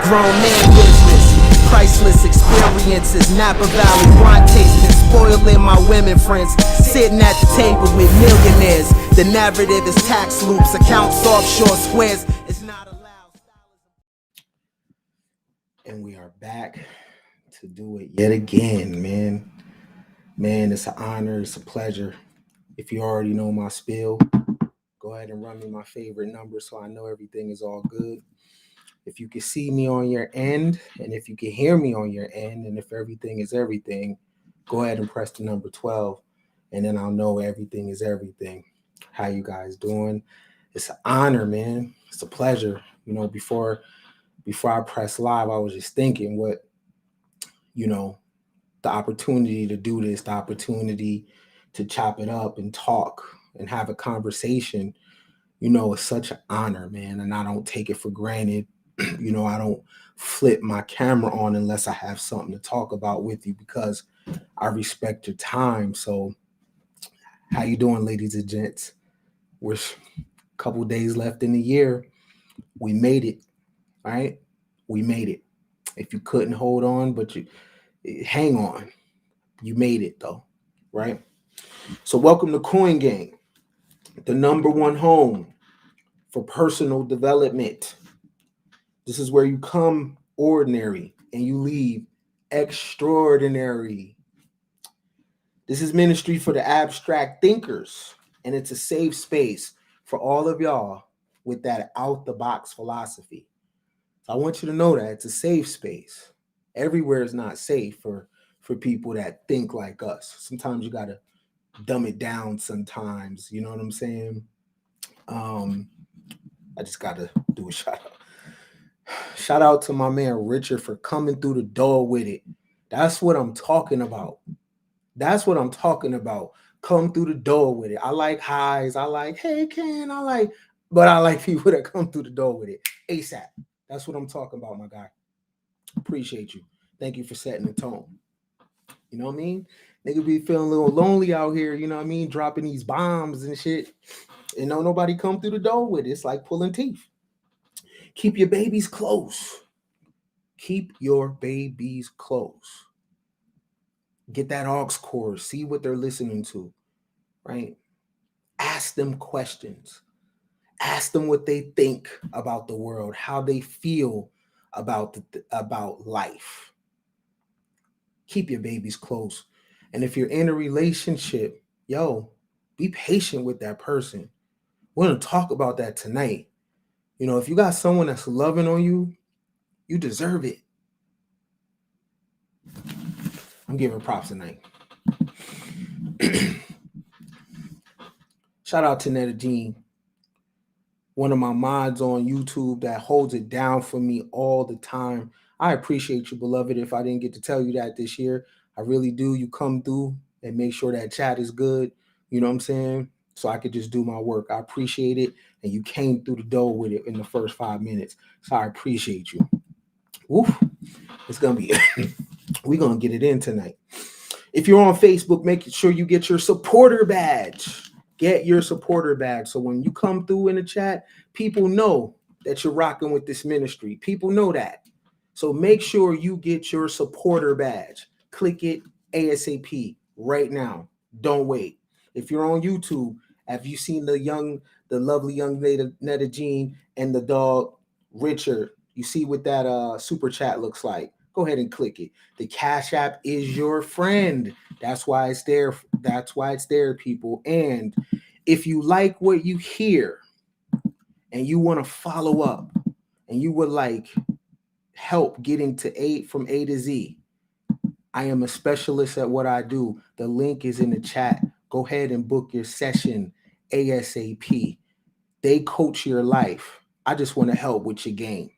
grown man business. Priceless experiences, Napa Valley wine tasting, spoiling my women friends, sitting at the table with millionaires. The narrative is tax loops, accounts offshore squares. It's not allowed. And we are back to do it yet again, man. Man, it's an honor, it's a pleasure. If you already know my spiel, go ahead and run me my favorite number so I know everything is all good. If you can see me on your end, and if you can hear me on your end, and if everything is everything, go ahead and press the number 12, and then I'll know everything is everything. How you guys doing? It's an honor, man. It's a pleasure. You know, before I press live, I was just thinking what, the opportunity to do this, the opportunity to chop it up and talk and have a conversation, it's such an honor, man. And I don't take it for granted. I don't flip my camera on unless I have something to talk about with you because I respect your time. So how you doing, ladies and gents? We're a couple days left in the year. We made it, right? We made it. If you couldn't hold on, but you hang on. You made it though, right? So welcome to Coin Gang, the number one home for personal development. This is where you come ordinary and you leave extraordinary. This is ministry for the abstract thinkers, and it's a safe space for all of y'all with that out-the-box philosophy. So I want you to know that it's a safe space. Everywhere is not safe for people that think like us. Sometimes you got to dumb it down sometimes. You know what I'm saying? I just got to do a shout out. Shout out to my man Richard for coming through the door with it. That's what I'm talking about. That's what I'm talking about. Come through the door with it. I like highs. I like, hey, Ken. But I like people that come through the door with it. ASAP. That's what I'm talking about, my guy. Appreciate you. Thank you for setting the tone. You know what I mean? Nigga be feeling a little lonely out here, you know what I mean? Dropping these bombs and shit. And don't nobody come through the door with it. It's like pulling teeth. Keep your babies close. Keep your babies close. Get that aux cord. See what they're listening to, right? Ask them questions. Ask them what they think about the world, how they feel about life. Keep your babies close. And if you're in a relationship, be patient with that person. We're going to talk about that tonight. If you got someone that's loving on you, you deserve it. I'm giving props tonight. Shout out to Netta Jean, one of my mods on YouTube that holds it down for me all the time. I appreciate you, beloved. If I didn't get to tell you that this year, I really do. You come through and make sure that chat is good. You know what I'm saying? So I could just do my work. I appreciate it. And you came through the door with it in the first 5 minutes. So I appreciate you. Woof. It's going to be, we're going to get it in tonight. If you're on Facebook, make sure you get your supporter badge. Get your supporter badge. So when you come through in the chat, people know that you're rocking with this ministry. People know that. So make sure you get your supporter badge. Click it ASAP right now. Don't wait. If you're on YouTube, have you seen the lovely young Netta Jean and the dog Richard? You see what that super chat looks like. Go ahead and click it. The Cash App is your friend. That's why it's there. That's why it's there, people. And if you like what you hear and you want to follow up and you would like help getting from A to Z, I am a specialist at what I do. The link is in the chat. Go ahead and book your session ASAP. They coach your life. I just want to help with your game.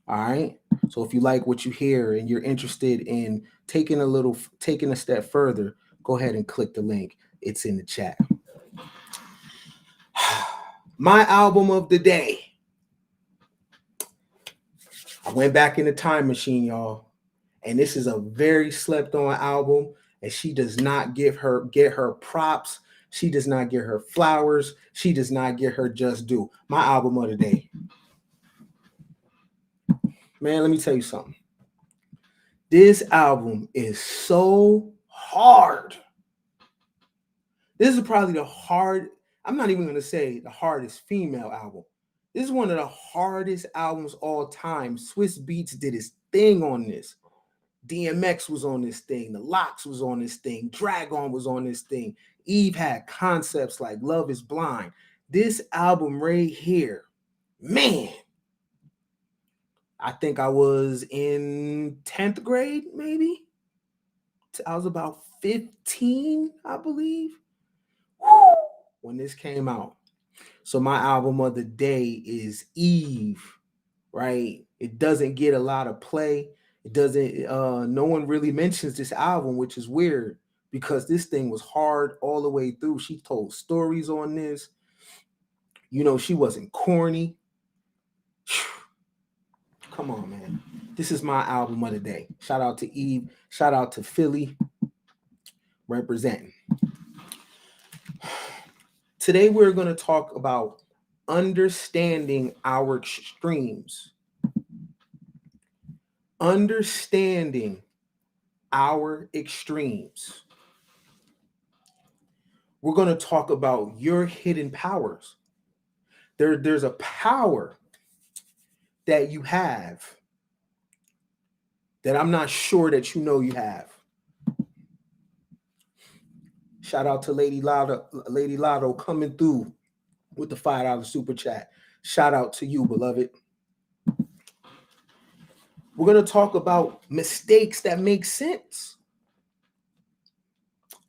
All right. So if you like what you hear and you're interested in taking a step further, go ahead and click the link. It's in the chat. My album of the day. I went back in the time machine, y'all. And this is a very slept on album. And she does not get her props. She does not get her flowers. She does not get her just due. My album of the day. Man, let me tell you something. This album is so hard. This is probably I'm not even going to say the hardest female album. This is one of the hardest albums all time. Swiss Beats did his thing on this. DMX was on this thing. The Lox was on this thing. Dragon was on this thing. Eve had concepts like Love is Blind. This album right here, man, I think I was in 10th grade, maybe. I was about 15, I believe, when this came out. So my album of the day is Eve, right? It doesn't get a lot of play. It doesn't, no one really mentions this album, which is weird because this thing was hard all the way through. She told stories on this. You know, she wasn't corny. Come on, man. This is my album of the day. Shout out to Eve. Shout out to Philly representing. Today, we're going to talk about understanding our extremes. Understanding our extremes. We're going to talk about your hidden powers. There's a power that you have that I'm not sure that you know you have. Shout out to Lady Lotto coming through with the $5 super chat. Shout out to you, beloved. We're going to talk about mistakes that make sense.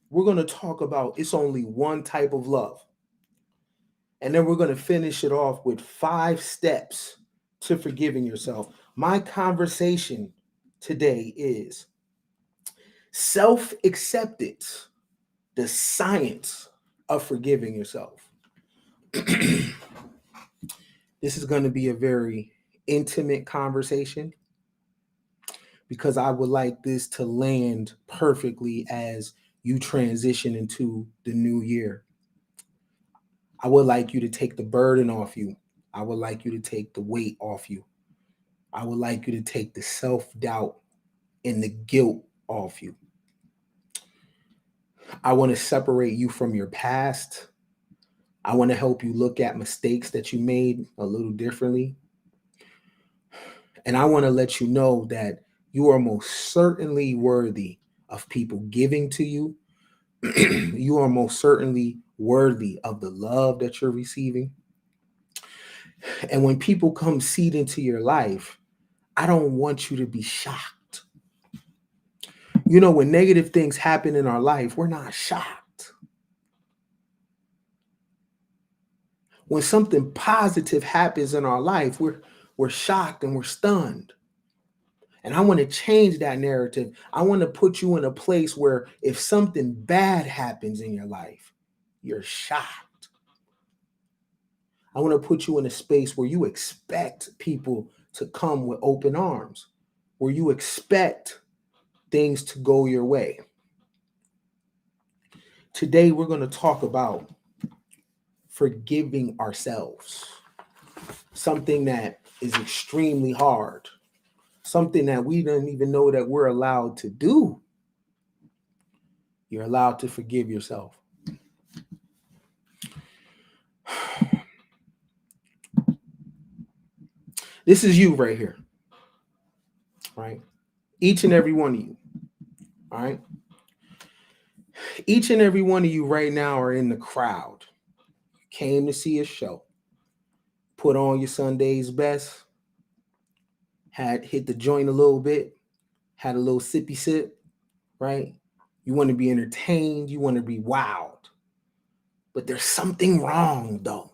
We're going to talk about it's only one type of love. And then we're going to finish it off with 5 steps to forgiving yourself. My conversation today is self-acceptance, the science of forgiving yourself. This is going to be a very intimate conversation because I would like this to land perfectly as you transition into the new year. I would like you to take the burden off you. I would like you to take the weight off you. I would like you to take the self-doubt and the guilt off you. I want to separate you from your past. I want to help you look at mistakes that you made a little differently. And I want to let you know that you are most certainly worthy of people giving to you. You are most certainly worthy of the love that you're receiving. And when people come seed into your life, I don't want you to be shocked. You know, when negative things happen in our life, we're not shocked. When something positive happens in our life, we're shocked and we're stunned. And I want to change that narrative. I want to put you in a place where if something bad happens in your life, you're shocked. I want to put you in a space where you expect people to come with open arms, where you expect things to go your way. Today, we're going to talk about forgiving ourselves, something that is extremely hard, something that we don't even know that we're allowed to do. You're allowed to forgive yourself. This is you right here, right? Each and every one of you, all right? Each and every one of you right now are in the crowd. Came to see a show, put on your Sunday's best, had hit the joint a little bit, had a little sippy sip, right? You want to be entertained, you want to be wowed. But there's something wrong though.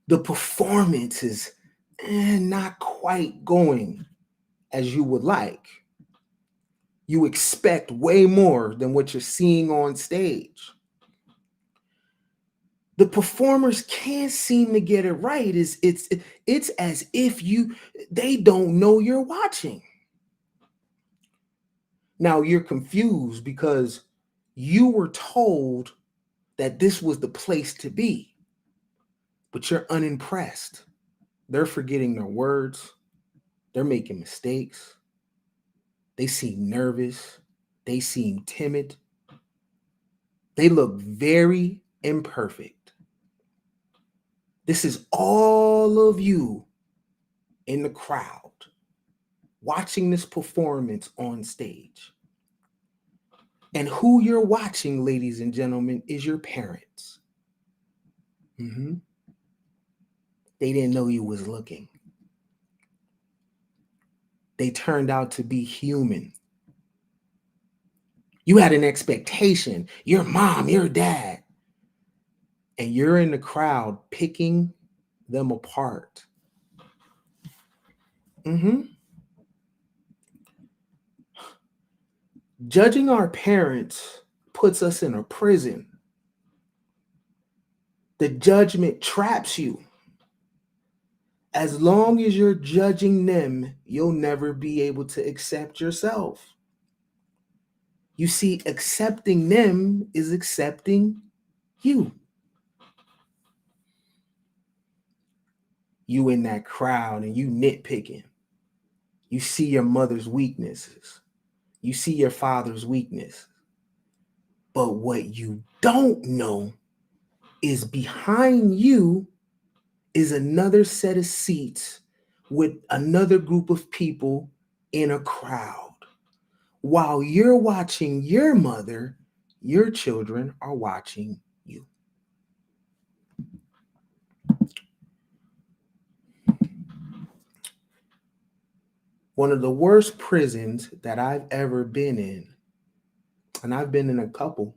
The performance is not quite going as you would like. You expect way more than what you're seeing on stage. The performers can't seem to get it right. It's as if they don't know you're watching. Now you're confused because you were told that this was the place to be, but you're unimpressed. They're forgetting their words. They're making mistakes. They seem nervous. They seem timid. They look very imperfect. This is all of you in the crowd watching this performance on stage. And who you're watching, ladies and gentlemen, is your parents. Mm-hmm. They didn't know you was looking. They turned out to be human. You had an expectation, your mom, your dad, and you're in the crowd picking them apart. Mm-hmm. Judging our parents puts us in a prison. The judgment traps you. As long as you're judging them, you'll never be able to accept yourself. You see, accepting them is accepting you. You in that crowd and you nitpicking. You see your mother's weaknesses. You see your father's weakness. But what you don't know is behind you is another set of seats with another group of people in a crowd. While you're watching your mother, your children are watching you. One of the worst prisons that I've ever been in, and I've been in a couple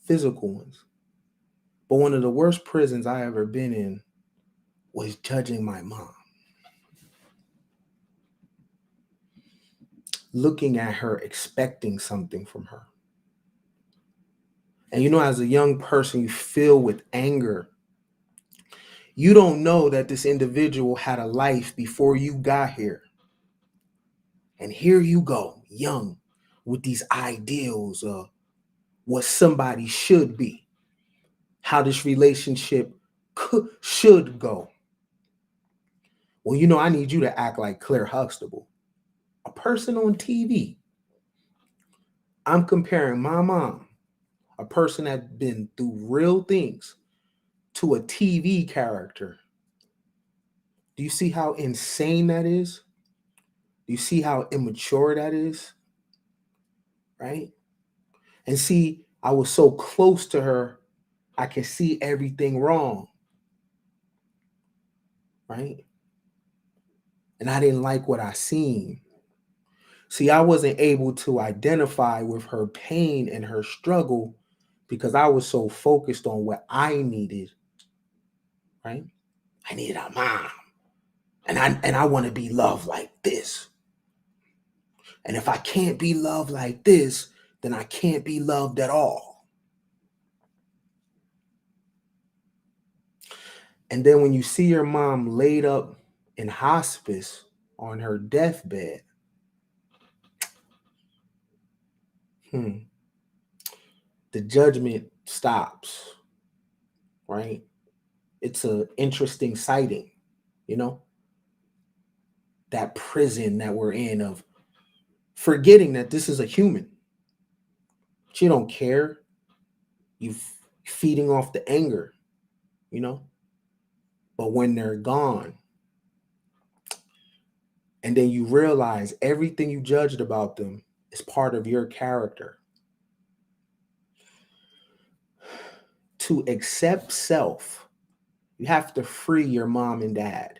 physical ones, but one of the worst prisons I ever been in was judging my mom. Looking at her, expecting something from her. And you know, as a young person, you feel with anger. You don't know that this individual had a life before you got here. And here you go, young, with these ideals of what somebody should be, how this relationship should go. Well, you know, I need you to act like Claire Huxtable, a person on TV. I'm comparing my mom, a person that's been through real things, to a TV character. Do you see how insane that is? Do you see how immature that is? Right? And see, I was so close to her, I could see everything wrong. Right? And I didn't like what I seen. See, I wasn't able to identify with her pain and her struggle because I was so focused on what I needed. Right? I needed a mom. And I want to be loved like this. And if I can't be loved like this, then I can't be loved at all. And then when you see your mom laid up in hospice on her deathbed, the judgment stops, right? It's an interesting sighting, you know? That prison that we're in of forgetting that this is a human. She don't care. You feeding off the anger, you know? But when they're gone, and then you realize everything you judged about them is part of your character. To accept self, you have to free your mom and dad.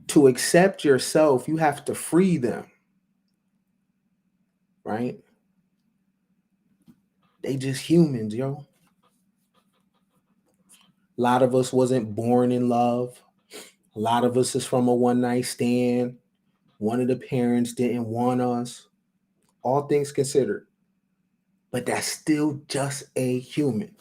To accept yourself, you have to free them. Right? They just humans, yo. A lot of us wasn't born in love. A lot of us is from a one-night stand. One of the parents didn't want us. All things considered. But that's still just a human.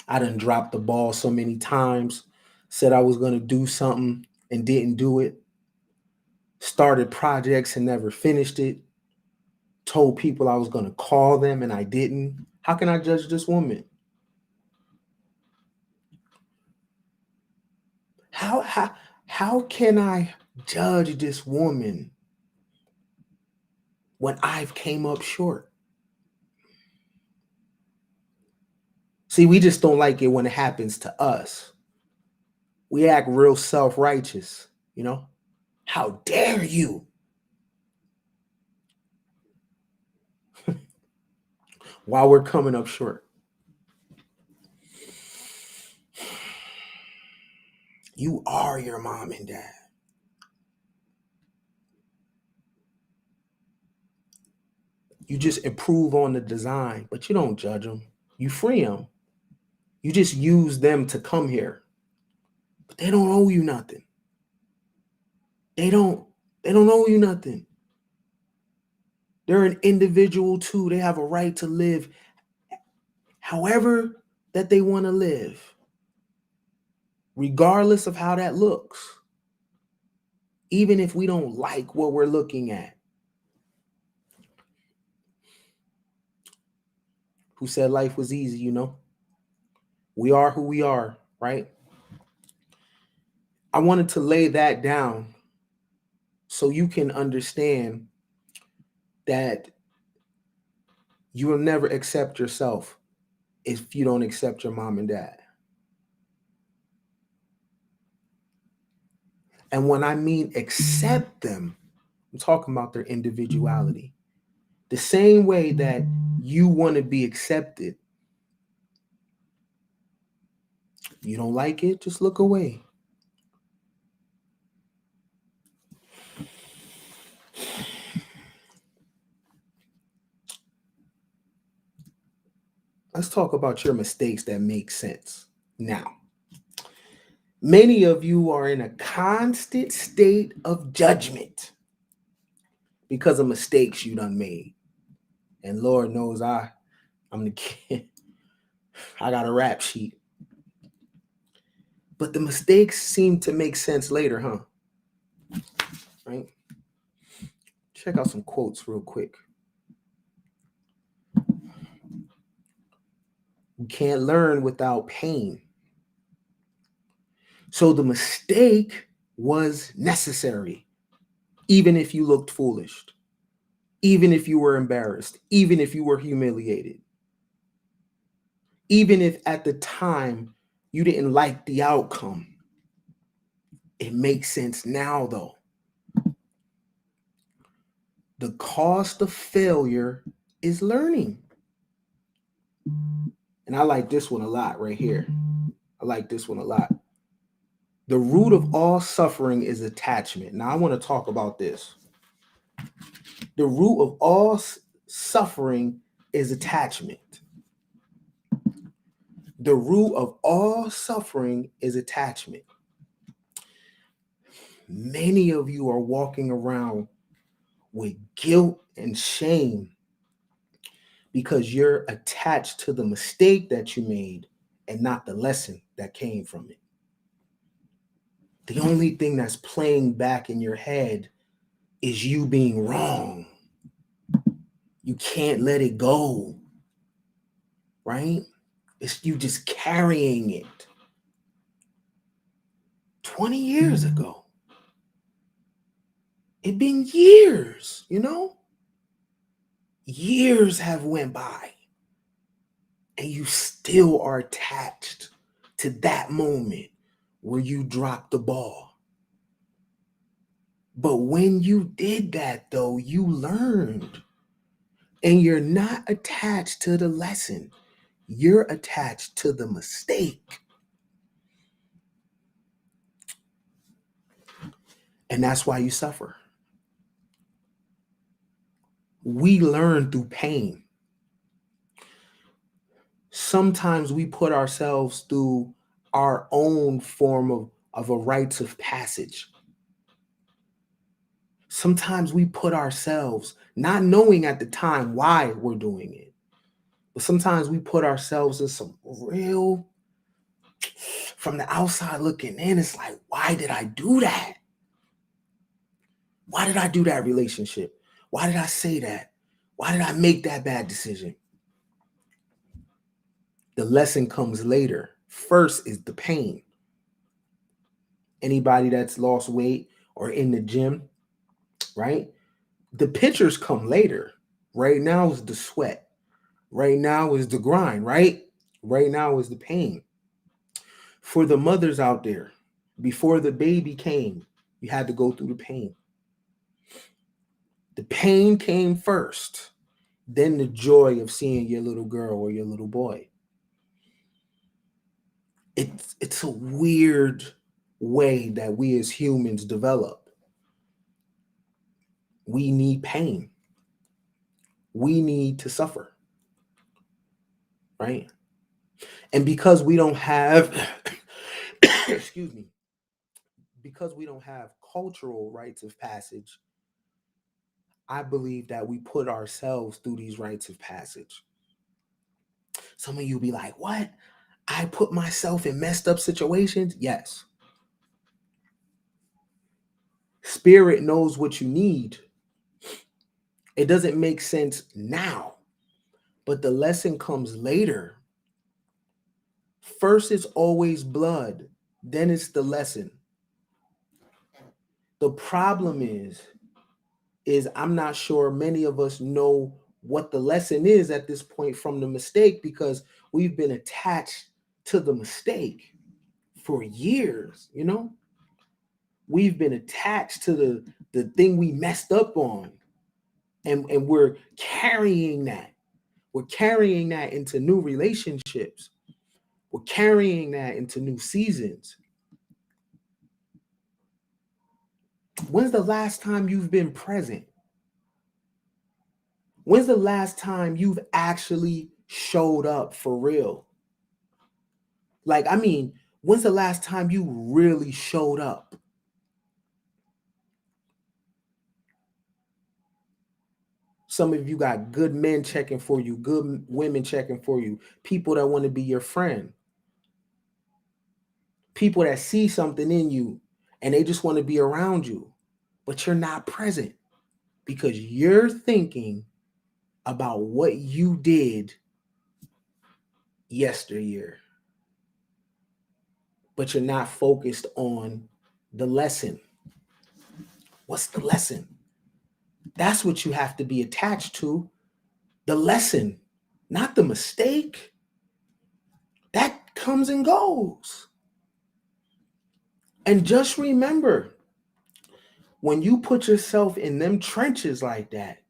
I done dropped the ball so many times. Said I was going to do something and didn't do it. Started projects and never finished it. Told people I was going to call them and I didn't. How can I judge this woman? How can I judge this woman when I've came up short? See, we just don't like it when it happens to us. We act real self-righteous, you know? How dare you? While we're coming up short. You are your mom and dad. You just improve on the design, but you don't judge them. You free them. You just use them to come here. But they don't owe you nothing. They don't owe you nothing. They're an individual too. They have a right to live however that they want to live, regardless of how that looks. Even if we don't like what we're looking at. Who said life was easy, you know? We are who we are, right? I wanted to lay that down so you can understand that you will never accept yourself if you don't accept your mom and dad. And when I mean accept them, I'm talking about their individuality. The same way that you want to be accepted. You don't like it, just look away. Let's talk about your mistakes that make sense. Now, many of you are in a constant state of judgment because of mistakes you done made. And Lord knows I'm the kid. I got a rap sheet. But the mistakes seem to make sense later, huh? Right? Check out some quotes real quick. We can't learn without pain. So the mistake was necessary, even if you looked foolish, even if you were embarrassed, even if you were humiliated, even if at the time you didn't like the outcome. It makes sense now, though. The cost of failure is learning. And I like this one a lot right here. I like this one a lot. The root of all suffering is attachment. Now, I want to talk about this. The root of all suffering is attachment. The root of all suffering is attachment. Many of you are walking around with guilt and shame because you're attached to the mistake that you made and not the lesson that came from it. The only thing that's playing back in your head is you being wrong. You can't let it go, right? It's you just carrying it. 20 years ago. It been years, you know? Years have went by. And you still are attached to that moment where you dropped the ball. But when you did that, though, you learned. And you're not attached to the lesson. You're attached to the mistake. And that's why you suffer. We learn through pain. Sometimes we put ourselves through our own form of a rites of passage. Sometimes we put ourselves, not knowing at the time why we're doing it, but sometimes we put ourselves in some real, from the outside looking in, it's like, why did I do that? Why did I do that relationship? Why did I say that? Why did I make that bad decision? The lesson comes later. First is the pain. Anybody that's lost weight or in the gym, right? The pictures come later. Right now is the sweat. Right now is the grind, right? Right now is the pain. For the mothers out there, before the baby came, you had to go through the pain. The pain came first, then the joy of seeing your little girl or your little boy. It's a weird way that we as humans develop. We need pain. We need to suffer, right? And because we don't have excuse me, because we don't have cultural rites of passage, I believe that we put ourselves through these rites of passage. Some of you be like, what? I put myself in messed up situations? Yes. Spirit knows what you need. It doesn't make sense now, but the lesson comes later. First, it's always blood, then it's the lesson. The problem is I'm not sure many of us know what the lesson is at this point from the mistake, because we've been attached to the mistake for years, you know? We've been attached to the thing we messed up on, and we're carrying that. We're carrying that into new relationships. We're carrying that into new seasons. When's the last time you've been present? When's the last time you've actually showed up for real? Like, I mean, when's the last time you really showed up? Some of you got good men checking for you, good women checking for you, people that want to be your friend, people that see something in you and they just want to be around you, but you're not present because you're thinking about what you did yesteryear, but you're not focused on the lesson. What's the lesson? That's what you have to be attached to. The lesson, not the mistake. That comes and goes. And just remember, when you put yourself in them trenches like that,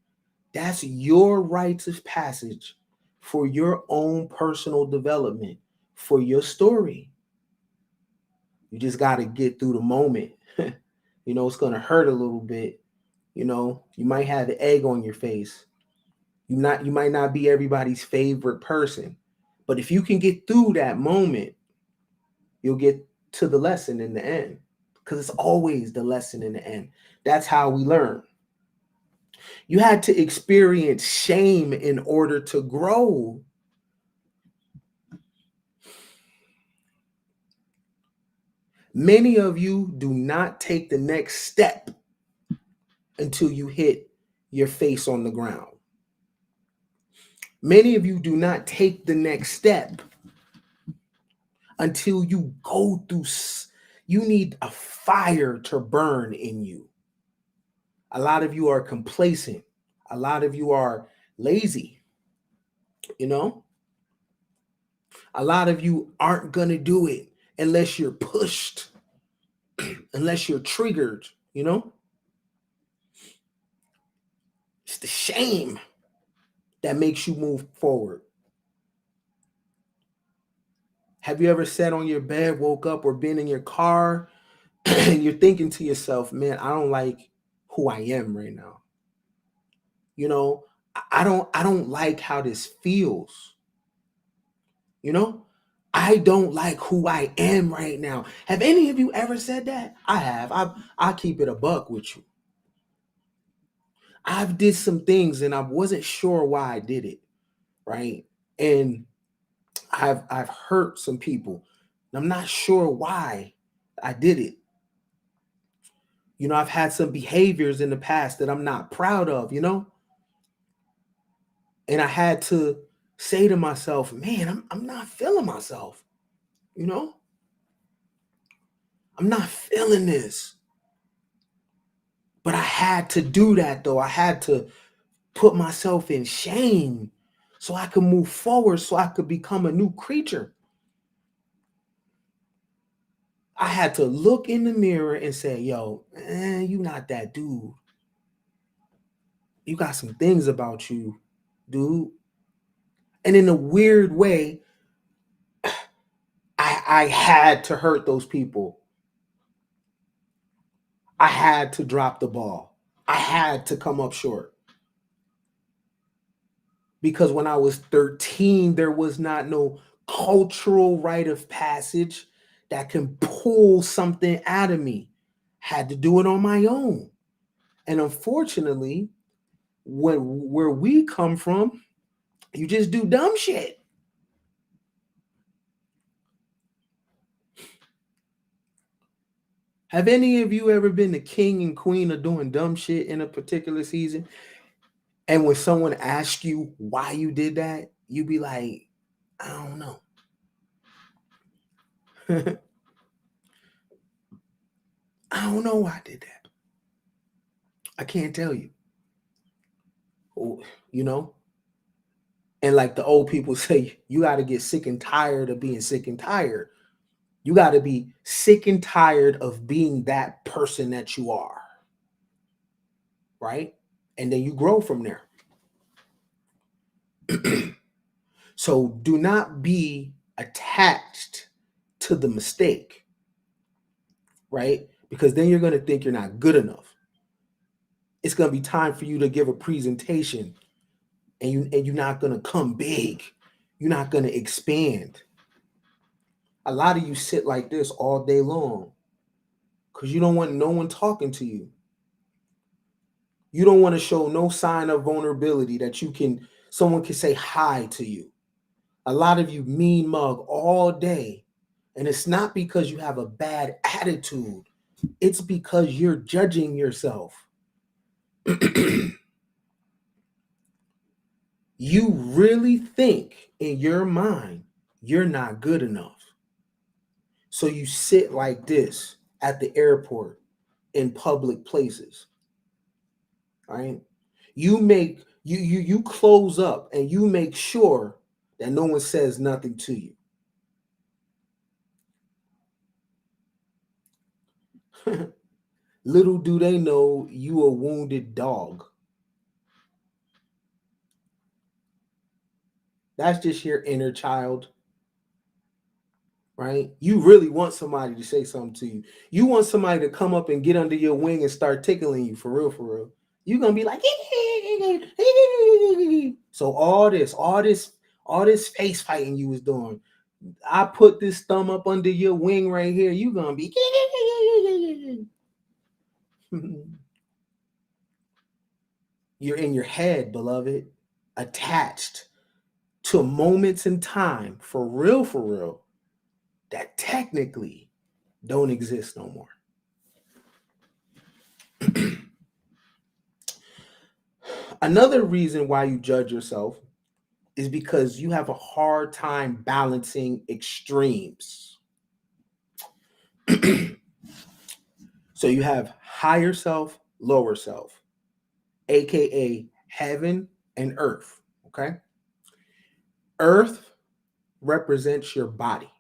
that's your rites of passage for your own personal development, for your story. You just got to get through the moment. You know, it's going to hurt a little bit. You know, you might have the egg on your face. You might not be everybody's favorite person. But if you can get through that moment, you'll get to the lesson in the end. Because it's always the lesson in the end. That's how we learn. You had to experience shame in order to grow. Many of you do not take the next step until you hit your face on the ground. Many of you do not take the next step until you go through, you need a fire to burn in you. A lot of you are complacent. A lot of you are lazy, you know? A lot of you aren't going to do it unless you're pushed, unless you're triggered, you know? It's the shame that makes you move forward. Have you ever sat on your bed, woke up, or been in your car and you're thinking to yourself, man, I don't like who I am right now. You know, I don't like how this feels. You know, I don't like who I am right now. Have any of you ever said that? I have. I keep it a buck with you. I've did some things and I wasn't sure why I did it, right? And I've hurt some people. I'm not sure why I did it. You know, I've had some behaviors in the past that I'm not proud of, you know? And I had to say to myself, man, I'm not feeling myself, you know? I'm not feeling this. But I had to do that though. I had to put myself in shame so I could move forward, so I could become a new creature. I had to look in the mirror and say, yo, you not that dude. You got some things about you, dude. And in a weird way, I had to hurt those people. I had to drop the ball. I had to come up short. Because when I was 13, there was not no cultural rite of passage that can pull something out of me. Had to do it on my own. And unfortunately, where we come from, you just do dumb shit. Have any of you ever been the king and queen of doing dumb shit in a particular season? And when someone asks you why you did that, you be like, I don't know. I don't know why I did that. I can't tell you. You know? And like the old people say, you got to get sick and tired of being sick and tired. You got to be sick and tired of being that person that you are. Right? And then you grow from there. So do not be attached to the mistake. Right? Because then you're going to think you're not good enough. It's going to be time for you to give a presentation and you're not going to come big. You're not going to expand. A lot of you sit like this all day long because you don't want no one talking to you. You don't want to show no sign of vulnerability that someone can say hi to you. A lot of you mean mug all day. And it's not because you have a bad attitude. It's because you're judging yourself. You really think in your mind you're not good enough. So you sit like this at the airport, in public places. Right? You close up and you make sure that no one says nothing to you. Little do they know you a wounded dog. That's just your inner child. Right? You really want somebody to say something to you. You want somebody to come up and get under your wing and start tickling you for real, for real. You're gonna be like, so all this face fighting you was doing. I put this thumb up under your wing right here. You gonna be you're in your head, beloved, attached to moments in time for real, that technically don't exist no more. Another reason why you judge yourself is because you have a hard time balancing extremes. So you have higher self, lower self, aka heaven and earth. Okay. Earth represents your body.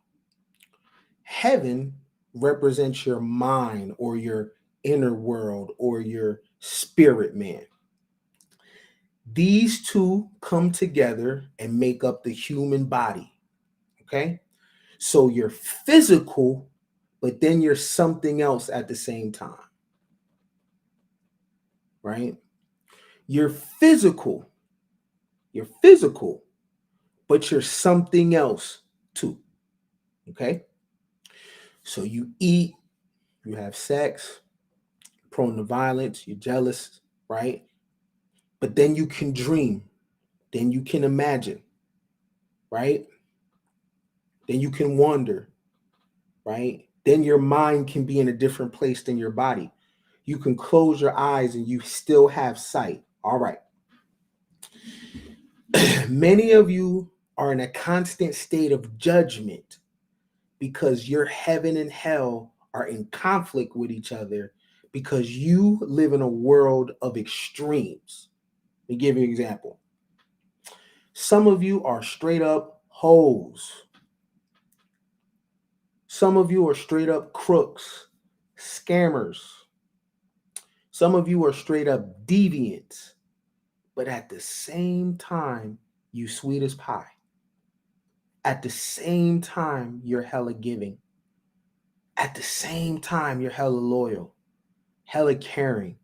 Heaven represents your mind or your inner world or your spirit man. These two come together and make up the human body. Okay. So you're physical, but then you're something else at the same time. Right? You're physical, but you're something else too. Okay? So you eat, you have sex, prone to violence, you're jealous, right? But then you can dream, then you can imagine, right? Then you can wonder, right? Then your mind can be in a different place than your body. You can close your eyes and you still have sight. All right. Many of you are in a constant state of judgment because your heaven and hell are in conflict with each other because you live in a world of extremes. Let me give you an example. Some of you are straight up hoes. Some of you are straight up crooks, scammers. Some of you are straight up deviants. But at the same time, you sweet as pie. At the same time, you're hella giving. At the same time, you're hella loyal, hella caring,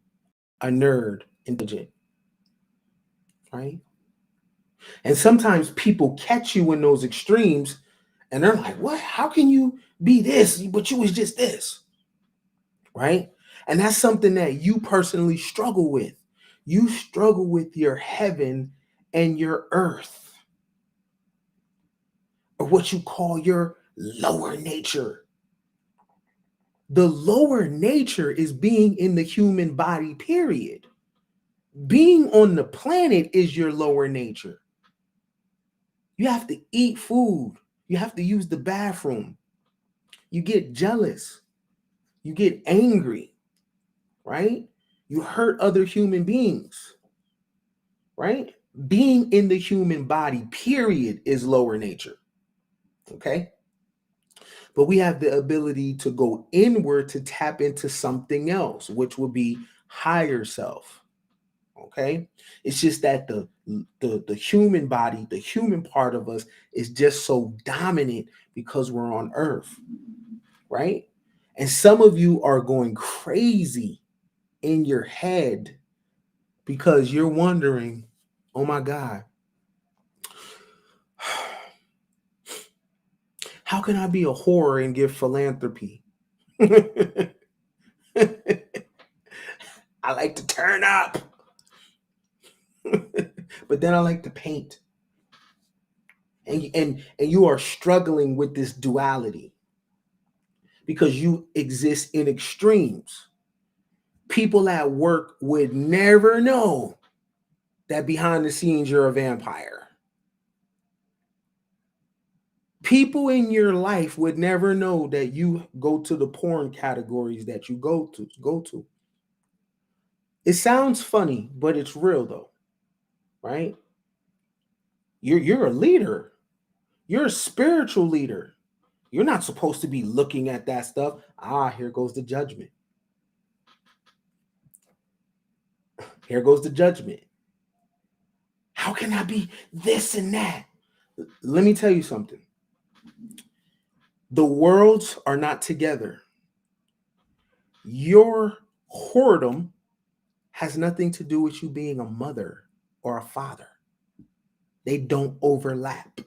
a nerd, intelligent, right? And sometimes people catch you in those extremes and they're like, what? How can you be this, but you was just this, right? And that's something that you personally struggle with. You struggle with your heaven and your earth, or what you call your lower nature. The lower nature is being in the human body, period. Being on the planet is your lower nature. You have to eat food. You have to use the bathroom. You get jealous. You get angry, right? You hurt other human beings, right? Being in the human body, period, is lower nature, okay? But we have the ability to go inward to tap into something else, which would be higher self. Okay, it's just that the human body, the human part of us, is just so dominant because we're on Earth, right? And some of you are going crazy in your head because you're wondering, oh my God, how can I be a whore and give philanthropy? I like to turn up. But then I like to paint. And you are struggling with this duality because you exist in extremes. People at work would never know that behind the scenes you're a vampire. People in your life would never know that you go to the porn categories that you go to. It sounds funny, but it's real though, right? You're a leader. You're a spiritual leader. You're not supposed to be looking at that stuff. Here goes the judgment. Here goes the judgment. How can I be this and that? Let me tell you something. The worlds are not together. Your whoredom has nothing to do with you being a mother or a father. They don't overlap.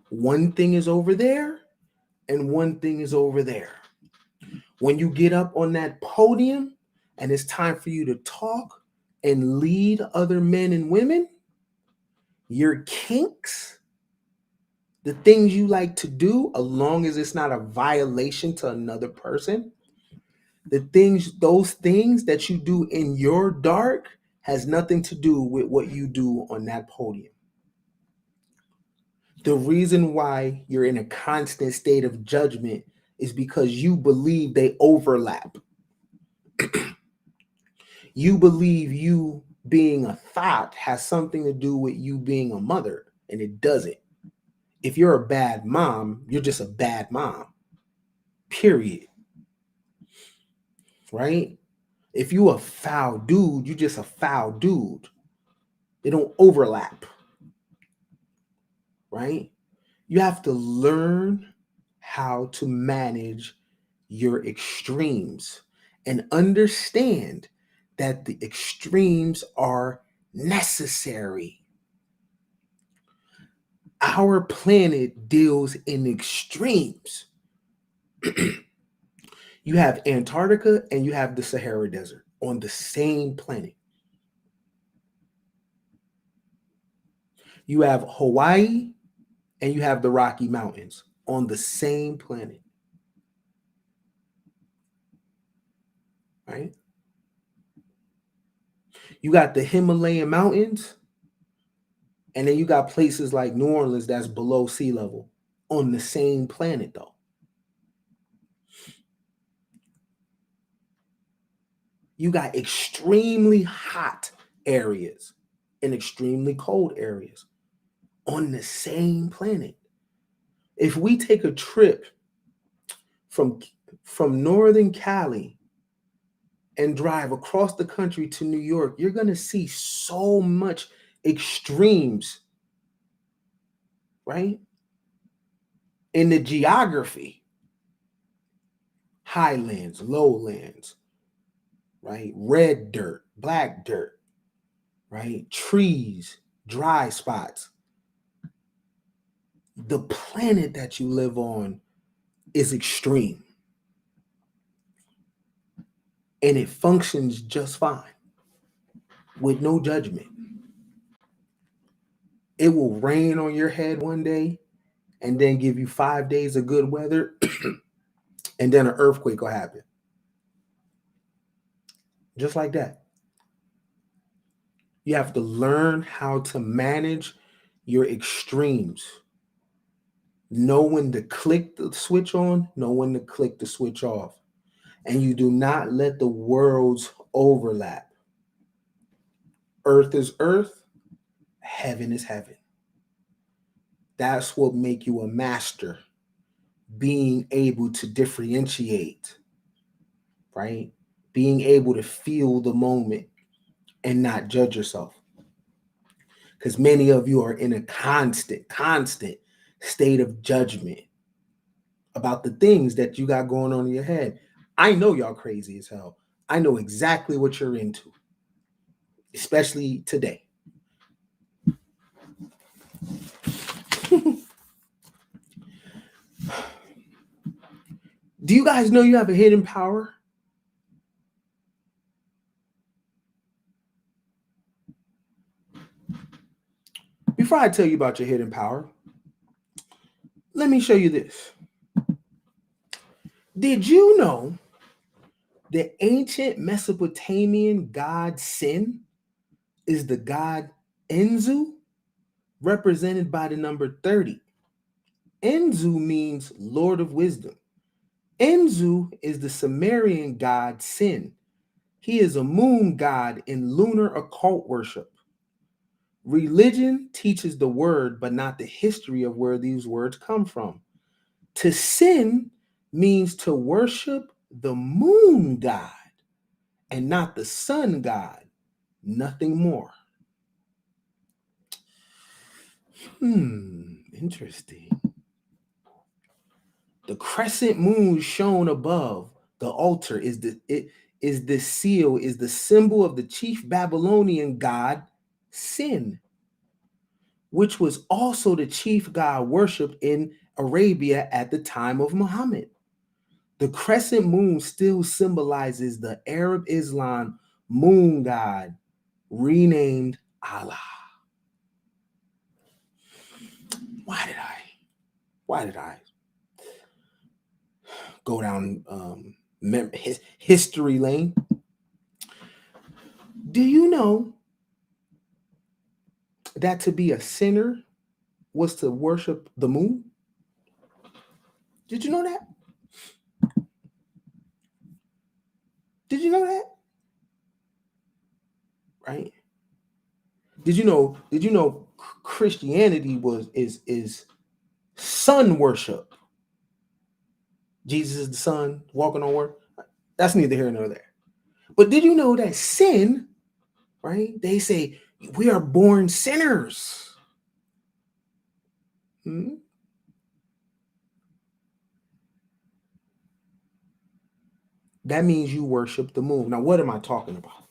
One thing is over there and one thing is over there. When you get up on that podium and it's time for you to talk and lead other men and women, your kinks, the things you like to do, as long as it's not a violation to another person, those things that you do in your dark has nothing to do with what you do on that podium. The reason why you're in a constant state of judgment is because you believe they overlap. You believe you being a thought has something to do with you being a mother, and it doesn't. If you're a bad mom, you're just a bad mom. Period. Right? If you a foul dude, you just a foul dude. They don't overlap. Right? You have to learn how to manage your extremes and understand that the extremes are necessary. Our planet deals in extremes. You have Antarctica and you have the Sahara Desert on the same planet. You have Hawaii and you have the Rocky Mountains on the same planet. Right? You got the Himalayan mountains, and then you got places like New Orleans that's below sea level on the same planet, though. You got extremely hot areas and extremely cold areas on the same planet. If we take a trip from Northern Cali and drive across the country to New York, you're going to see so much extremes, right? In the geography, highlands, lowlands, right? Red dirt, black dirt, right? Trees, dry spots. The planet that you live on is extreme, and it functions just fine with no judgment. It will rain on your head one day and then give you 5 days of good weather, and then an earthquake will happen. Just like that. You have to learn how to manage your extremes. Know when to click the switch on, know when to click the switch off. And you do not let the worlds overlap. Earth is earth, heaven is heaven. That's what make you a master, being able to differentiate, right? Being able to feel the moment and not judge yourself. Because many of you are in a constant state of judgment about the things that you got going on in your head. I know y'all crazy as hell. I know exactly what you're into, especially today. Do you guys know you have a hidden power? Before I tell you about your hidden power, let me show you this. Did you know the ancient Mesopotamian god Sin is the god Enzu, represented by the number 30? Enzu means Lord of Wisdom. Enzu is the Sumerian god Sin. He is a moon god in lunar occult worship. Religion teaches the word, but not the history of where these words come from. To sin means to worship the moon god and not the sun god, nothing more. Interesting. The crescent moon shown above the altar is the seal, is the symbol of the chief Babylonian god Sin, which was also the chief god worshipped in Arabia at the time of Muhammad. The crescent moon still symbolizes the Arab Islam moon god, renamed Allah. Why did I go down history lane? Do you know that to be a sinner was to worship the moon? Did you know that? Did you know that? Right? Did you know Christianity is sun worship? Jesus is the sun, walking on water. That's neither here nor there. But did you know that sin, right? They say we are born sinners. That means you worship the moon. Now, what am I talking about?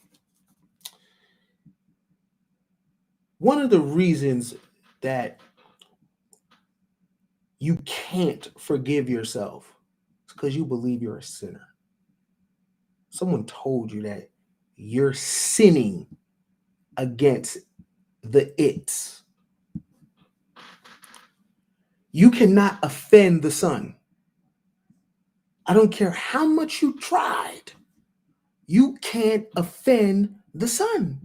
One of the reasons that you can't forgive yourself is because you believe you're a sinner. Someone told you that you're sinning against the it's. You cannot offend the sun. I don't care how much you tried. You can't offend the sun.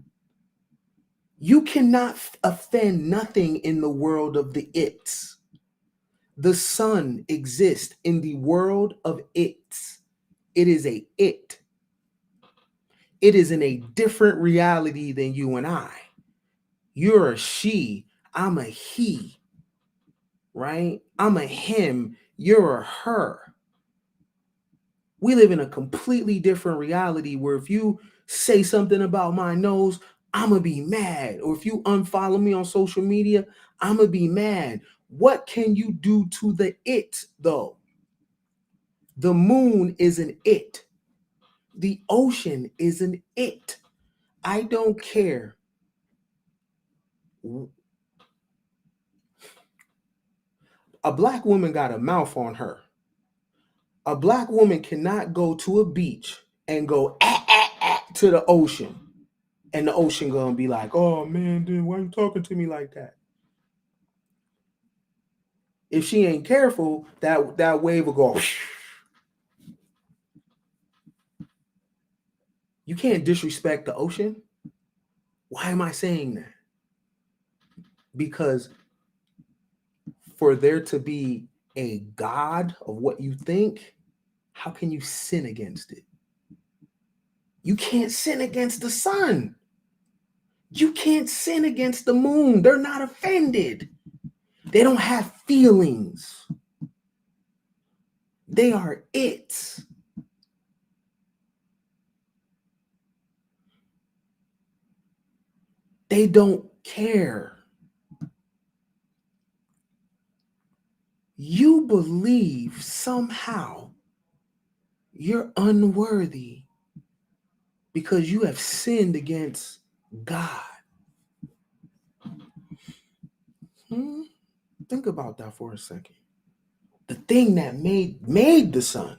You cannot offend nothing in the world of the it's. The sun exists in the world of it's. It is a it. It is in a different reality than you and I. You're a she, I'm a he, right? I'm a him, you're a her. We live in a completely different reality where if you say something about my nose, I'm going to be mad. Or if you unfollow me on social media, I'm going to be mad. What can you do to the it, though? The moon is an it. The ocean is an it. I don't care. A black woman got a mouth on her. A black woman cannot go to a beach and go to the ocean. And the ocean gonna be like, oh man, dude, why you talking to me like that? If she ain't careful, that wave will go. You can't disrespect the ocean. Why am I saying that? Because for there to be a God of what you think, how can you sin against it? You can't sin against the sun. You can't sin against the moon. They're not offended. They don't have feelings. They are it. They don't care. You believe somehow you're unworthy because you have sinned against God. Think about that for a second. The thing that made the sun,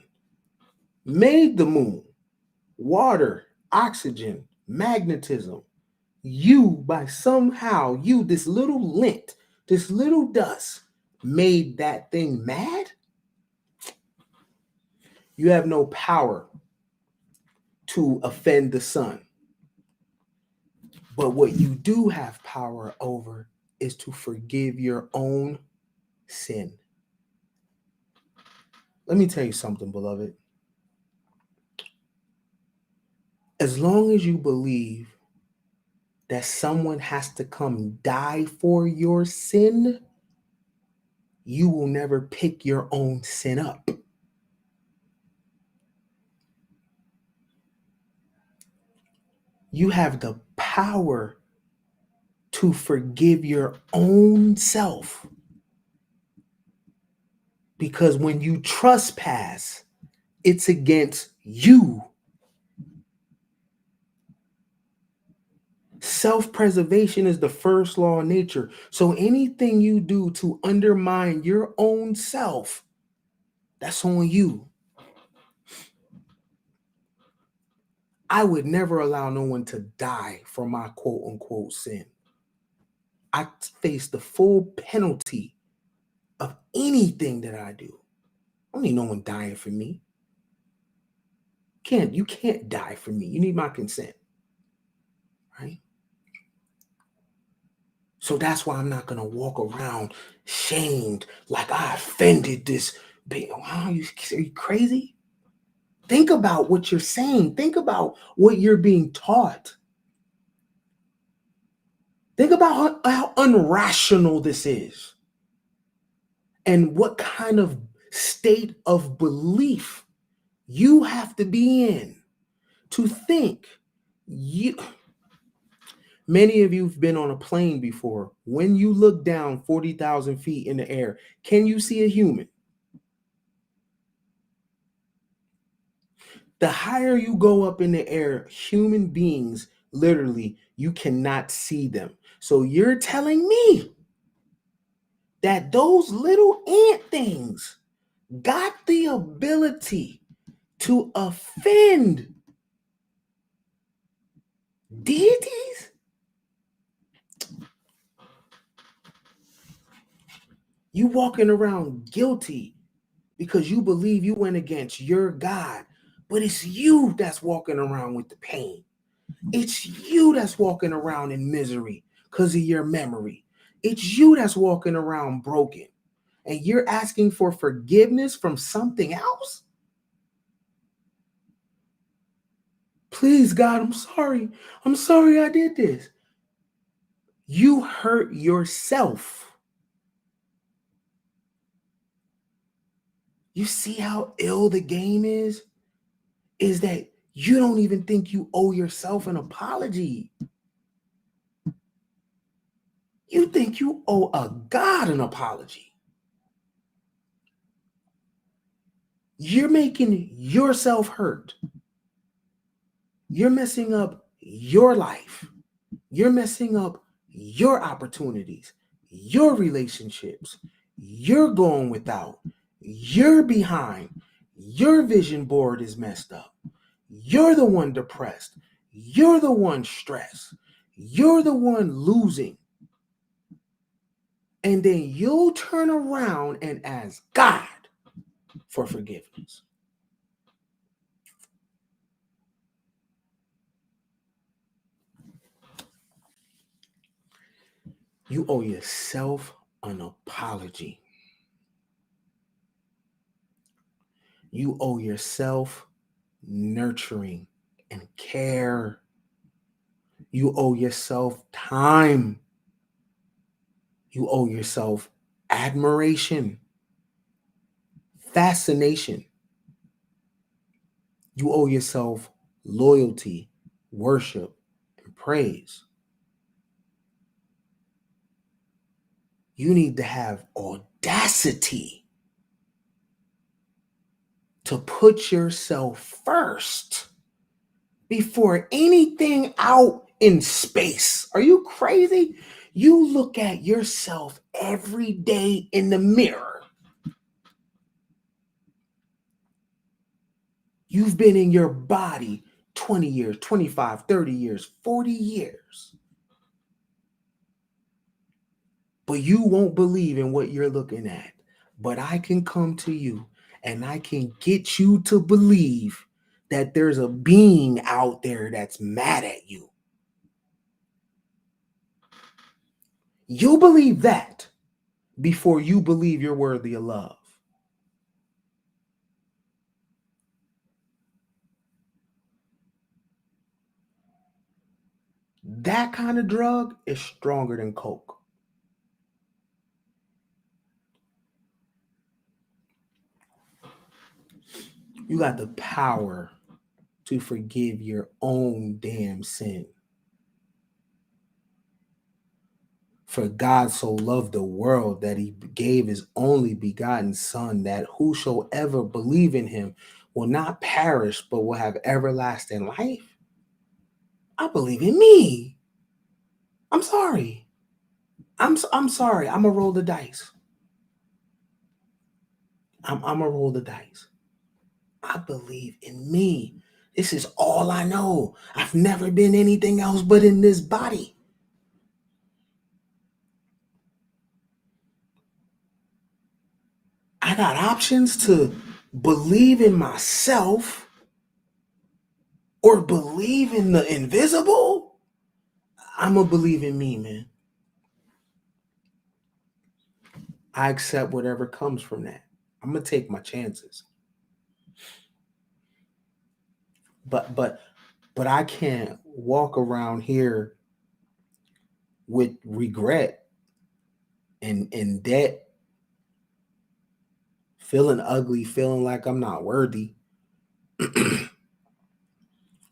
made the moon, water, oxygen, magnetism, you by somehow, you, this little lint, this little dust, made that thing mad? You have no power to offend the sun. But what you do have power over is to forgive your own sin. Let me tell you something, beloved. As long as you believe that someone has to come die for your sin, you will never pick your own sin up. You have the power to forgive your own self. Because when you trespass, it's against you. Self-preservation is the first law of nature. So anything you do to undermine your own self, that's on you. I would never allow no one to die for my quote unquote sin. I face the full penalty of anything that I do. I don't need no one dying for me. You can't die for me. You need my consent. Right? So that's why I'm not going to walk around shamed like I offended this baby. Wow, are you crazy? Think about what you're saying. Think about what you're being taught. Think about how irrational this is and what kind of state of belief you have to be in to think you. Many of you have been on a plane before. When you look down 40,000 feet in the air, can you see a human? The higher you go up in the air, human beings, literally, you cannot see them. So you're telling me that those little ant things got the ability to offend deities? You walking around guilty because you believe you went against your God, but it's you that's walking around with the pain. It's you that's walking around in misery because of your memory. It's you that's walking around broken, and you're asking for forgiveness from something else? Please, God, I'm sorry. I'm sorry I did this. You hurt yourself. You see how ill the game is? Is that you don't even think you owe yourself an apology. You think you owe a God an apology. You're making yourself hurt. You're messing up your life. You're messing up your opportunities, your relationships. You're going without. You're behind. Your vision board is messed up. You're the one depressed. You're the one stressed. You're the one losing. And then you'll turn around and ask God for forgiveness. You owe yourself an apology. You owe yourself nurturing and care. You owe yourself time. You owe yourself admiration, fascination. You owe yourself loyalty, worship, and praise. You need to have audacity to put yourself first before anything out in space. Are you crazy? You look at yourself every day in the mirror. You've been in your body 20 years, 25, 30 years, 40 years. But you won't believe in what you're looking at. But I can come to you and I can get you to believe that there's a being out there that's mad at you. You believe that before you believe you're worthy of love. That kind of drug is stronger than Coke. You got the power to forgive your own damn sin. For God so loved the world that he gave his only begotten Son, that whosoever believe in him will not perish, but will have everlasting life. I believe in me. I'm sorry. I'm sorry. I'm going to roll the dice. I'm going to roll the dice. I believe in me. This is all I know. I've never been anything else but in this body. I got options to believe in myself or believe in the invisible. I'm going to believe in me, man. I accept whatever comes from that. I'm going to take my chances. But I can't walk around here with regret and debt, feeling ugly, feeling like I'm not worthy. I'm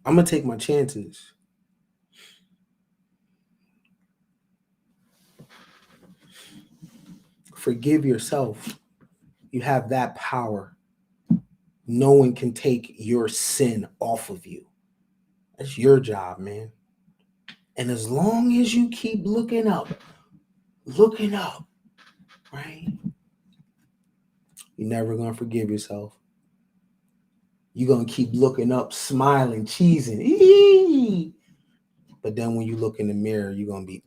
going to take my chances. Forgive yourself. You have that power. No one can take your sin off of you. That's your job, man. And as long as you keep looking up, right? You're never going to forgive yourself. You're going to keep looking up, smiling, cheesing. Eee! But then when you look in the mirror, you're going to be...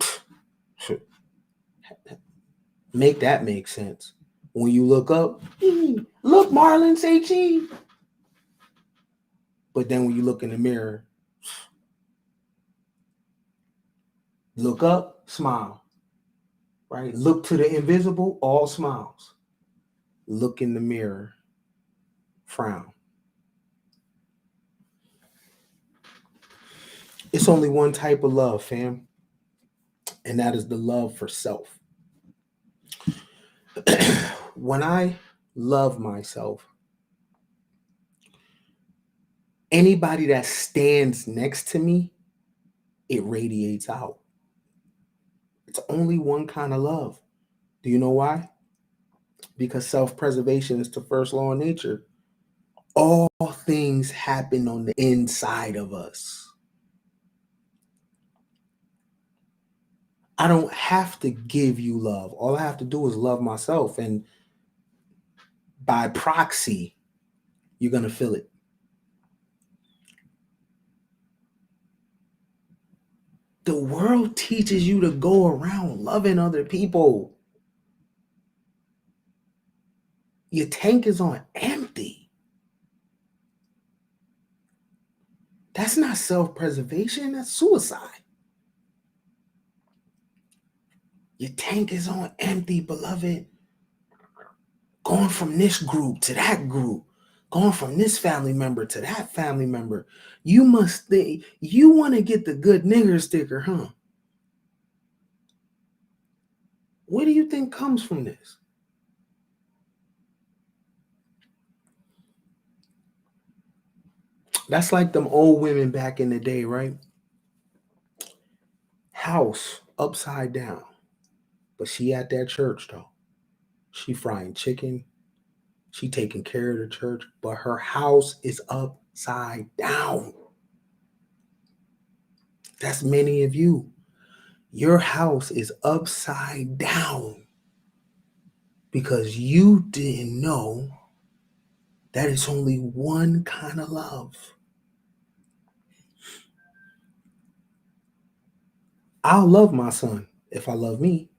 Make that make sense. When you look up, look, Marlon, say cheese. But then when you look in the mirror, look up, smile. Right? Look to the invisible, all smiles. Look in the mirror, frown. It's only one type of love, fam, and that is the love for self. When I love myself, anybody that stands next to me, it radiates out. It's only one kind of love. Do you know why? Because self-preservation is the first law of nature. All things happen on the inside of us. I don't have to give you love. All I have to do is love myself. And by proxy, you're going to feel it. The world teaches you to go around loving other people. Your tank is on empty. That's not self-preservation. That's suicide. Your tank is on empty, beloved. Going from this group to that group. Going from this family member to that family member. You must think, you want to get the good nigger sticker, huh? What do you think comes from this? That's like them old women back in the day, right? House upside down. But she at that church though. She frying chicken. She taking care of the church, but her house is upside down. That's many of you. Your house is upside down because you didn't know that it's only one kind of love. I'll love my son if I love me.